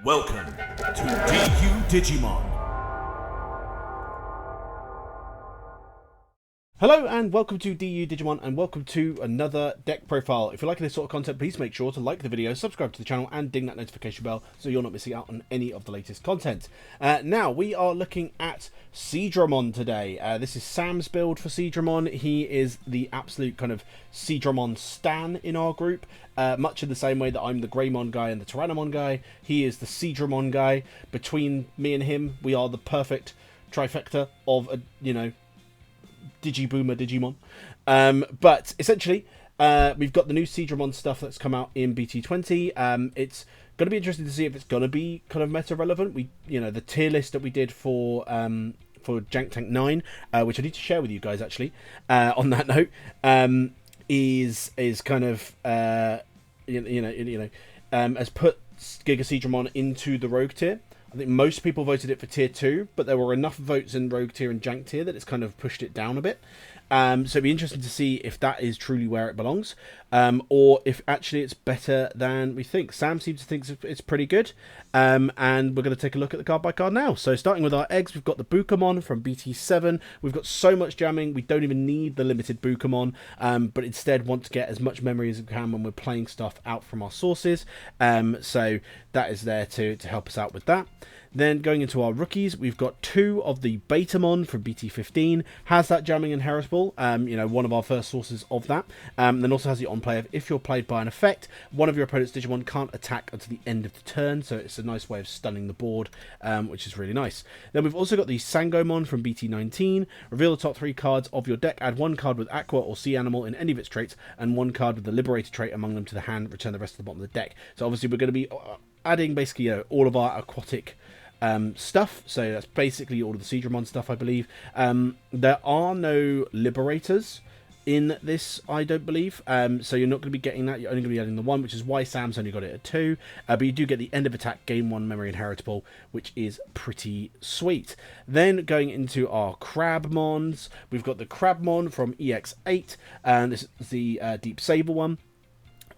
Welcome to DU Digimon. Hello and welcome to DU Digimon and welcome to another deck profile. If you're liking this sort of content, please make sure to like the video, subscribe to the channel and ding that notification bell so you're not missing out on any of the latest content. Now we are looking at Seadramon today. This is Sam's build for Seadramon. He is the absolute kind of Seadramon stan in our group. Much in the same way that I'm the Greymon guy and the Tyrannomon guy, he is the Seadramon guy. Between me and him, we are the perfect trifecta of a, Digiboomer Digimon. But essentially, we've got the new Seadramon stuff that's come out in BT20. It's going to be interesting to see if it's going to be kind of meta relevant. The tier list that we did for Jank Tank 9, which I need to share with you guys actually. On that note, is kind of has put Giga Seadramon into the Rogue tier. I think most people voted it for tier 2, but there were enough votes in Rogue tier and Jank tier that it's kind of pushed it down a bit. So it'd be interesting to see if that is truly where it belongs, or if actually it's better than we think. Sam seems to think it's pretty good, and we're going to take a look at the card by card now. So starting with our eggs, we've got the Bukamon from BT7. We've got so much jamming, we don't even need the limited Bukamon, but instead want to get as much memory as we can when we're playing stuff out from our sources. So that is there to help us out with that. Then going into our rookies, we've got 2 of the Betamon from BT15. Has that jamming inheritable, one of our first sources of that. Then also has the on play of if you're played by an effect, one of your opponent's Digimon can't attack until the end of the turn, so it's a nice way of stunning the board, which is really nice. Then we've also got the Sangomon from BT19. Reveal the top 3 cards of your deck, add 1 card with Aqua or Sea Animal in any of its traits, and 1 card with the Liberator trait among them to the hand, return the rest to the bottom of the deck. So obviously we're going to be adding basically all of our aquatic stuff, so that's basically all of the Seadramon stuff, I believe. There are no Liberators in this, I don't believe, so you're not going to be getting that. You're only going to be adding the 1, which is why Sam's only got it at 2, but you do get the end of attack, gain 1 memory inheritable, which is pretty sweet. Then going into our Crabmons, we've got the Crabmon from EX8, and this is the Deep Saber one.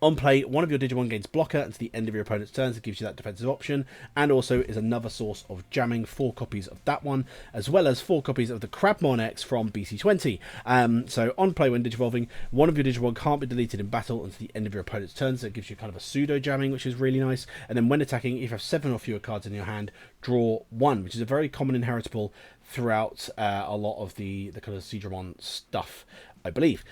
On play, one of your Digimon gains blocker until the end of your opponent's turns. It gives you that defensive option, and also is another source of jamming. 4 copies of that one, as well as 4 copies of the Crabmon X from BT20. So on play, when Digivolving, one of your Digimon can't be deleted in battle until the end of your opponent's turn, so it gives you kind of a pseudo jamming, which is really nice. And then when attacking, if you have 7 or fewer cards in your hand, draw 1, which is a very common inheritable throughout a lot of the kind of Seadramon stuff, I believe.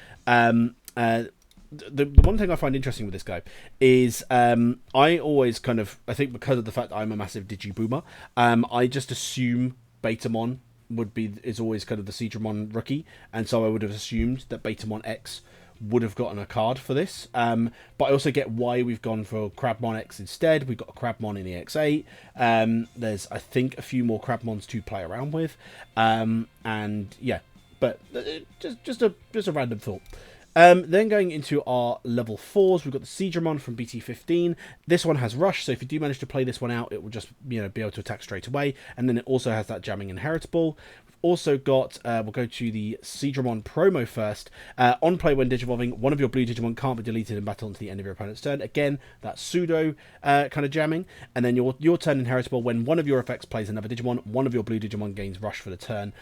The one thing I find interesting with this guy is I always I think because of the fact that I'm a massive Digiboomer, I just assume Betamon is always kind of the Seadramon rookie, and so I would have assumed that Betamon X would have gotten a card for this. But I also get why we've gone for Crabmon X instead. We've got a Crabmon in the X8. There's, I think, a few more Crabmons to play around with, and yeah, but just a random thought. Then going into our level 4s, we've got the Seadramon from BT15. This one has Rush, so if you do manage to play this one out, it will just be able to attack straight away. And then it also has that jamming inheritable. We've also got, we'll go to the Seadramon promo first. On play, when Digivolving, one of your blue Digimon can't be deleted in battle until the end of your opponent's turn. Again, that's pseudo kind of jamming. And then your turn inheritable, when one of your effects plays another Digimon, one of your blue Digimon gains Rush for the turn.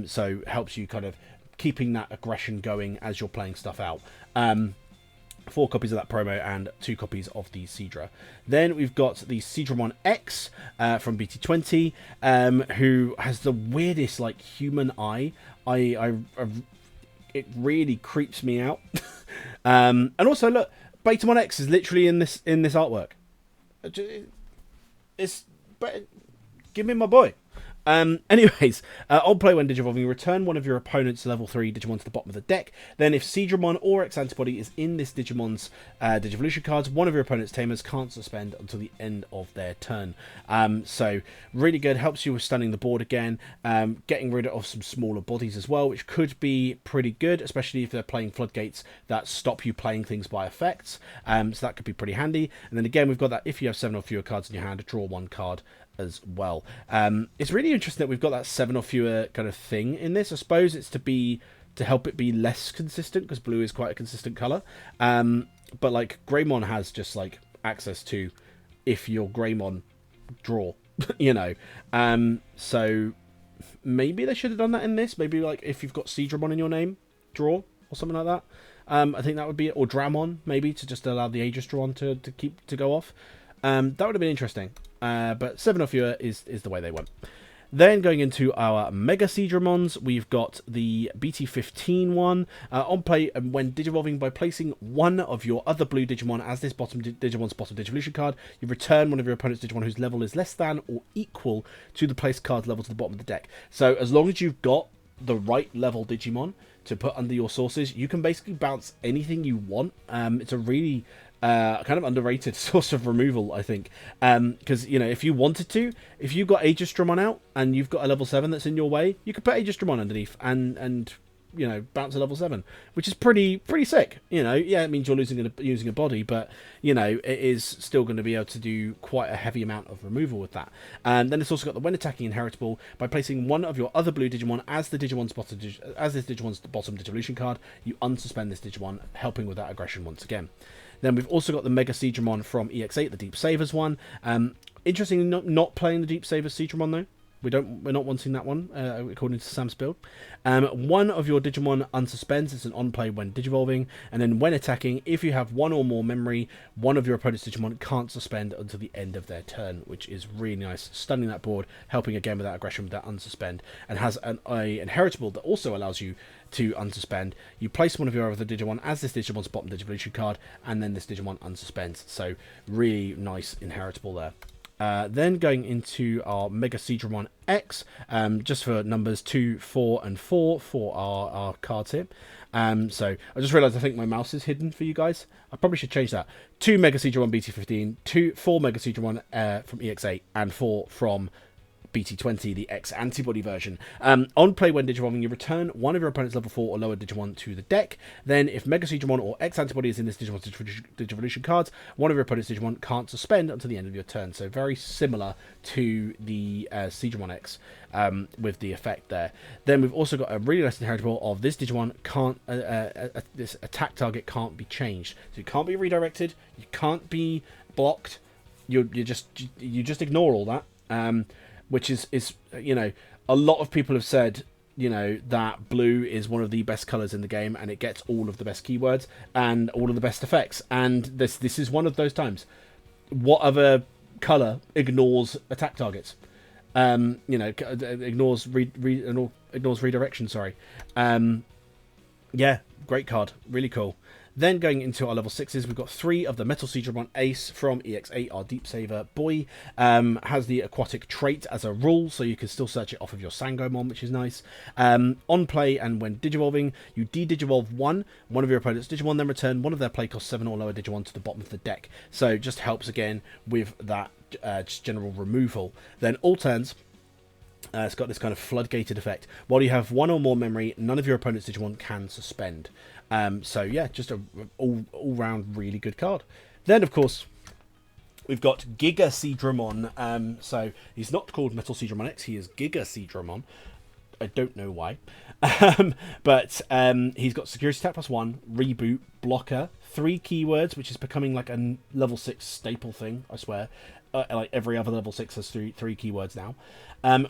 So helps you kind of keeping that aggression going as you're playing stuff out. 4 copies of that promo and 2 copies of the Seadra. Then we've got the Seadramon X from BT20, who has the weirdest human eye. It really creeps me out. And also look, Betamon X is literally in this artwork. Give me my boy. Anyways, on play, when Digivolving, you return one of your opponent's level 3 Digimon to the bottom of the deck. Then if Seadramon or X-Antibody is in this Digimon's Digivolution cards, one of your opponent's Tamers can't suspend until the end of their turn. So really good, helps you with stunning the board again, getting rid of some smaller bodies as well, which could be pretty good, especially if they're playing floodgates that stop you playing things by effects. So that could be pretty handy. And then again, we've got that if you have 7 or fewer cards in your hand, draw 1 card as well. It's really interesting that we've got that 7 or fewer kind of thing in this. I suppose it's to help it be less consistent, because blue is quite a consistent color. But Greymon has just access to, if your Greymon draw, you know. So maybe they should have done that in this. Maybe like if you've got Seadramon in your name, draw or something like that. I think that would be it. Or Dramon, maybe, to just allow the Aegis-Dron to go off. That would have been interesting. But 7 or fewer is the way they went. Then going into our Mega Seadramons, we've got the BT15 one. On play, when Digivolving, by placing one of your other blue Digimon as this Digimon's bottom Digivolution card, you return one of your opponent's Digimon whose level is less than or equal to the placed card's level to the bottom of the deck. So as long as you've got the right level Digimon to put under your sources, you can basically bounce anything you want. It's a really kind of underrated source of removal, I think, because you know, if you wanted to, if you've got Aegis-Dramon out and you've got a level 7 that's in your way, you could put Aegis-Dramon underneath and you know, bounce a level 7, which is pretty sick. You know, yeah, it means you're using a body, but you know, it is still going to be able to do quite a heavy amount of removal with that. And then it's also got the when attacking inheritable, by placing one of your other blue Digimon as this Digimon's bottom Digivolution card, you unsuspend this Digimon, helping with that aggression once again. Then we've also got the Mega Seadramon from EX8, the Deep Savers one. Interestingly, not playing the Deep Savers Seadramon though. We're not wanting that one, according to Sam's build. One of your Digimon unsuspends. It's an on-play when Digivolving. And then when attacking, if you have one or more memory, one of your opponent's Digimon can't suspend until the end of their turn, which is really nice. Stunning that board, helping again with that aggression with that unsuspend. And has an inheritable that also allows you to unsuspend. You place one of your other Digimon as this Digimon's bottom Digivolution card, and then this Digimon unsuspends. So really nice inheritable there. Then going into our Mega Seadramon X, just for numbers 2, 4, and 4 for our cards here. So I just realised I think my mouse is hidden for you guys. I probably should change that. 2 Mega Seadramon BT15, 4 Mega Seadramon from EX8, and 4 from BT20, the X-Antibody version. On play when Digivolving, you return one of your opponent's level 4 or lower Digimon to the deck. Then, if Mega Seadramon or X-Antibody is in this Digimon's Digivolution cards, one of your opponent's Digimon can't suspend until the end of your turn. So very similar to the Seadramon X with the effect there. Then we've also got a really nice inheritable of this Digimon can't this attack target can't be changed. So it can't be redirected, you can't be blocked. You just ignore all that. Which is, you know, a lot of people have said, you know, that blue is one of the best colours in the game and it gets all of the best keywords and all of the best effects. And this is one of those times. What other colour ignores attack targets? You know, ignores redirection, sorry. Yeah, great card. Really cool. Then going into our level 6s, we've got 3 of the Metal Seadramon Ace from EX8, our Deep Saver boy. Has the aquatic trait as a rule, so you can still search it off of your Sangomon, which is nice. On play and when Digivolving, you de-Digivolve one of your opponent's Digimon, then return one of their play cost 7 or lower Digimon to the bottom of the deck. So just helps again with that just general removal. Then all turns, it's got this kind of floodgated effect. While you have one or more memory, none of your opponent's Digimon can suspend. So yeah, just a all-round really good card. Then, of course, we've got Giga Seadramon. So he's not called Metal Seadramon X, he is Giga Seadramon. I don't know why. But he's got Security Attack +1, Reboot, Blocker, 3 keywords, which is becoming like a level 6 staple thing, I swear. Like every other level 6 has three keywords now.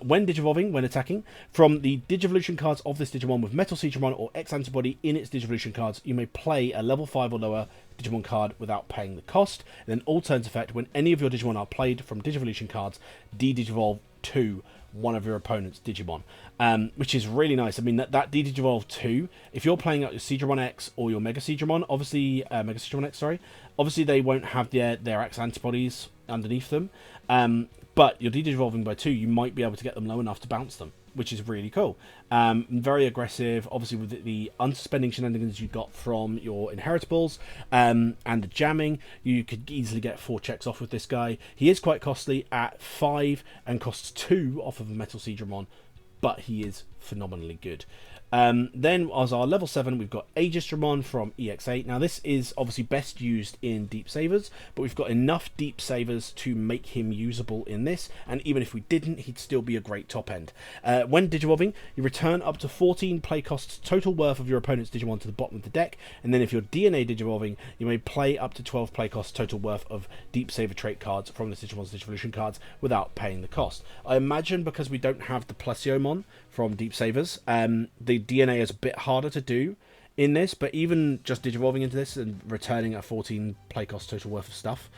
When Digivolving, when attacking, from the Digivolution cards of this Digimon with Metal Seadramon or X-Antibody in its Digivolution cards, you may play a level 5 or lower Digimon card without paying the cost. And then all turns effect, when any of your Digimon are played from Digivolution cards, de-Digivolve 2 one of your opponent's Digimon, which is really nice. I mean, that de-Digivolve 2, if you're playing out your Seadramon X or your Mega Seadramon, obviously, Mega Seadramon X, sorry, obviously they won't have their X-Antibodies underneath them, but you're de-Digivolving by 2, you might be able to get them low enough to bounce them, which is really cool. Very aggressive, obviously with the unsuspending shenanigans you got from your inheritables, and the jamming, you could easily get 4 checks off with this guy. He is quite costly at 5 and costs 2 off of a Metal Seadramon, but he is phenomenally good. Then as our level 7, we've got Seadramon from EX8. Now this is obviously best used in Deep Savers, but we've got enough Deep Savers to make him usable in this, and even if we didn't, he'd still be a great top end. When Digivolving, you return up to 14 play costs total worth of your opponent's Digimon to the bottom of the deck, and then if you're DNA Digivolving, you may play up to 12 play costs total worth of Deep Saver trait cards from the Digimon's Digivolution cards without paying the cost. I imagine because we don't have the Plesiomon from Deep Savers, the DNA is a bit harder to do in this, but even just Digivolving into this and returning a 14 play cost total worth of stuff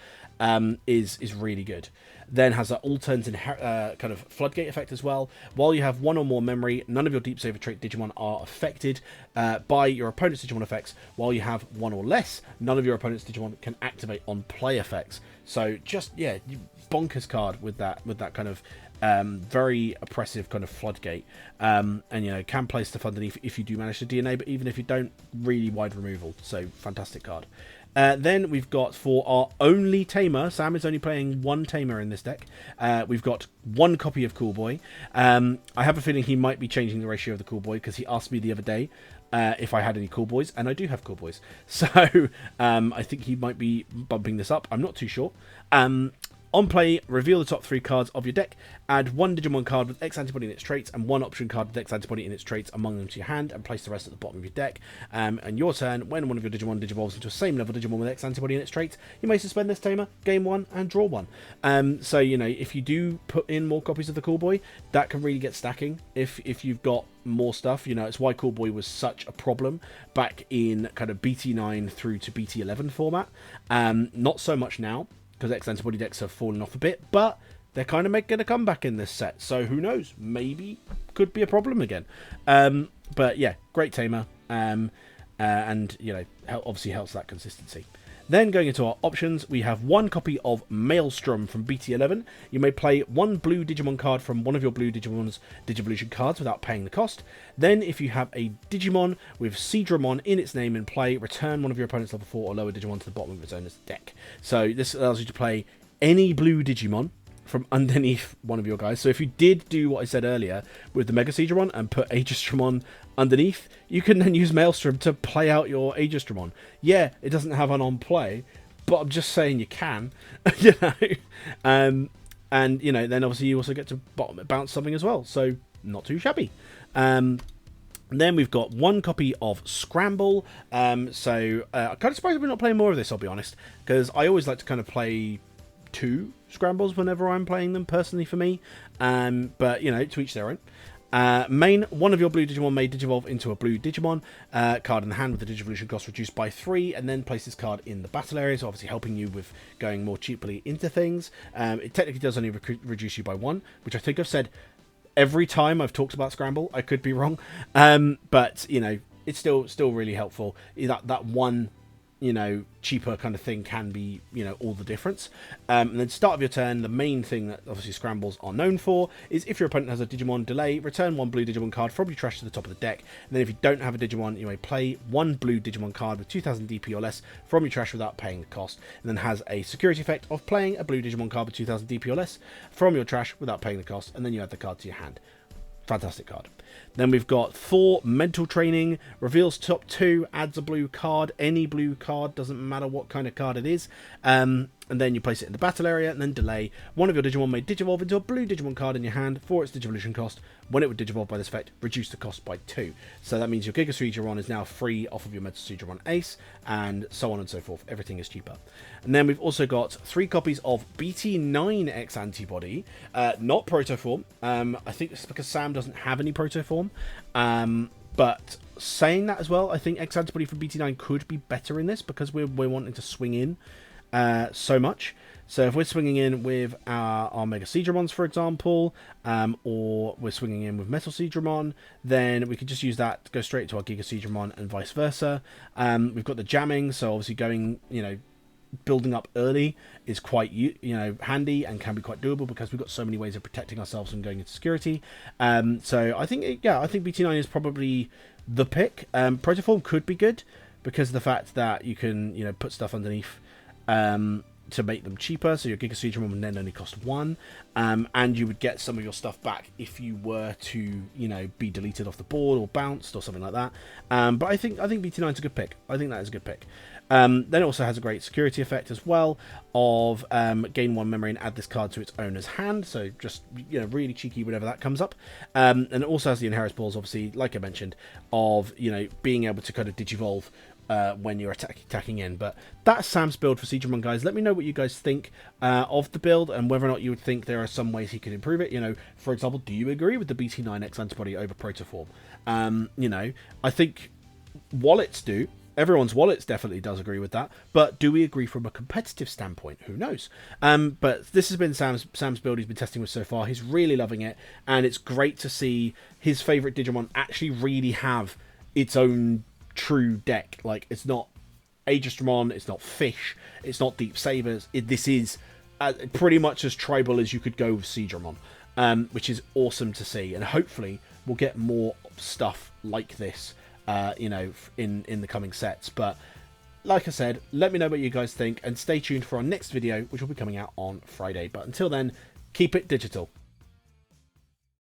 is really good. Then has that all turns in kind of floodgate effect as well. While you have one or more memory, none of your Deep Saver trait Digimon are affected by your opponent's Digimon effects. While you have one or less, none of your opponent's Digimon can activate on play effects. So just, yeah, bonkers card with that kind of very oppressive kind of floodgate, and you know, can play stuff underneath if you do manage to DNA, but even if you don't, really wide removal. So fantastic card. Then we've got, for our only Tamer, Sam is only playing one Tamer in this deck, we've got one copy of Cool Boy. I have a feeling he might be changing the ratio of the Cool Boy, because he asked me the other day if I had any Cool Boys, and I do have Cool Boys. So I think he might be bumping this up. I'm not too sure. On play, reveal the top 3 cards of your deck, add one Digimon card with X-Antibody in its traits and one option card with X-Antibody in its traits among them to your hand, and place the rest at the bottom of your deck. And your turn, when one of your Digimon digivolves into a same level Digimon with X-Antibody in its traits, you may suspend this Tamer, gain 1 and draw 1. So, you know, if you do put in more copies of the Cool Boy, that can really get stacking if you've got more stuff. You know, it's why Cool Boy was such a problem back in kind of BT9 through to BT11 format. Not so much now, because X-Antibody decks have fallen off a bit, but they're kind of making a comeback in this set, so who knows, maybe could be a problem again. But yeah, great Tamer, and you know, obviously helps that consistency. Then going into our options, we have one copy of Maelstrom from BT11. You may play one blue Digimon card from one of your blue Digimon's Digivolution cards without paying the cost. Then, if you have a Digimon with Seadramon in its name in play, return one of your opponent's level 4 or lower Digimon to the bottom of its owner's deck. So this allows you to play any blue Digimon from underneath one of your guys. So if you did do what I said earlier with the Mega Seadramon and put Aegistramon underneath, you can then use Maelstrom to play out your Aegistramon. Yeah, it doesn't have an on play, but I'm just saying you can, you know. And you know, then obviously you also get to bounce something as well, so not too shabby. Then we've got one copy of Scramble. I'm kind of surprised we're not playing more of this, I'll be honest, because I always like to kind of play 2 Scrambles whenever I'm playing them, personally for me. But, you know, to each their own. Main, one of your blue Digimon may digivolve into a blue Digimon card in the hand with the Digivolution cost reduced by 3, and then place this card in the battle area, so obviously helping you with going more cheaply into things. It technically does only reduce you by 1, which I think I've said every time I've talked about Scramble. I could be wrong. But, you know, it's still really helpful. That one, you know, cheaper kind of thing can be, you know, all the difference. And then start of your turn, the main thing that obviously Scrambles are known for is if your opponent has a Digimon delay, return one blue Digimon card from your trash to the top of the deck. And then if you don't have a Digimon, you may play one blue Digimon card with 2000 DP or less from your trash without paying the cost. And then has a security effect of playing a blue Digimon card with 2000 DP or less from your trash without paying the cost. And then you add the card to your hand. Fantastic card. Then we've got 4 Mental Training, reveals top 2, adds a blue card, any blue card, doesn't matter what kind of card it is, and then you place it in the battle area, and then delay. One of your Digimon may digivolve into a blue Digimon card in your hand for its Digivolution cost. When it would digivolve by this effect, reduce the cost by 2. So that means your Giga Seadramon is now free off of your Metal Seadramon Ace, and so on and so forth. Everything is cheaper. And then we've also got 3 copies of BT9 X-Antibody, not Protoform. I think it's because Sam doesn't have any Protoform. But saying that as well, I think X-Antibody for BT9 could be better in this, because we're wanting to swing in so much. So if we're swinging in with our Mega Seadramons, for example, or we're swinging in with Metal Seadramon, then we could just use that to go straight to our Giga Seadramon and vice versa. We've got the jamming, so obviously going, you know, building up early is quite, you know, handy and can be quite doable, because we've got so many ways of protecting ourselves from going into security. So I think BT9 is probably the pick. Protoform could be good because of the fact that you can, you know, put stuff underneath to make them cheaper, so your Giga Seadramon would then only cost 1, and you would get some of your stuff back if you were to, you know, be deleted off the board or bounced or something like that. But I think BT9 is a good pick. I think that is a good pick. Then it also has a great security effect as well of gain 1 memory and add this card to its owner's hand, so just, you know, really cheeky whenever that comes up. And it also has the inheritables, obviously, like I mentioned, of, you know, being able to kind of digivolve when you're attacking in. But that's Sam's build for Seadramon, guys. Let me know what you guys think of the build and whether or not you would think there are some ways he could improve it. You know, for example, do you agree with the BT9 X-Antibody over Protoform? You know, I think wallets do. Everyone's wallets definitely does agree with that, but do we agree from a competitive standpoint? Who knows? But this has been Sam's build he's been testing with so far. He's really loving it, and it's great to see his favourite Digimon actually really have its own true deck. Like, it's not Seadramon, it's not Fish, it's not Deep Sabers. This is pretty much as tribal as you could go with Seadramon, which is awesome to see, and hopefully we'll get more stuff like this, you know, in the coming sets. But like I said, let me know what you guys think, and stay tuned for our next video, which will be coming out on Friday. But until then, keep it digital.